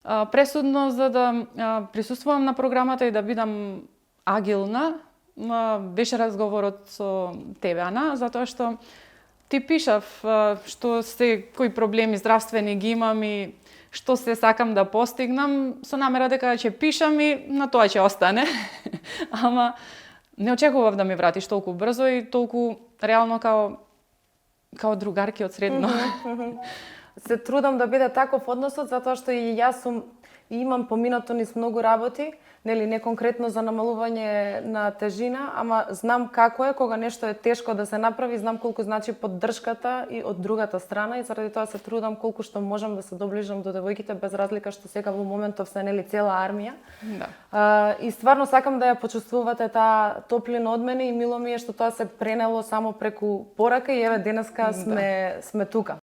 Пресудно за да присуствувам на програмата и да бидам агилна, беше разговорот со тебе, Ана, затоа што ти пишав што кои проблеми здравствени ги имам и што се сакам да постигнам, со намера дека ќе пишам и на тоа ќе остане. Ама не очекував да ми вратиш толку брзо и толку реално као другарки од средно. Се трудам да биде таков односот, затоа што и јас имам поминато низ многу работи, нели не конкретно за намалување на тежина, ама знам како е кога нешто е тешко да се направи, знам колку значи поддршката и од другата страна и заради тоа се трудам колку што можам да се доближам до девојките без разлика што сега во моментов се нели цела армија. Да. И стварно сакам да ја почувствувате таа топлина од мене и мило ми е што тоа се пренело само преку порака и еве денеска сме тука.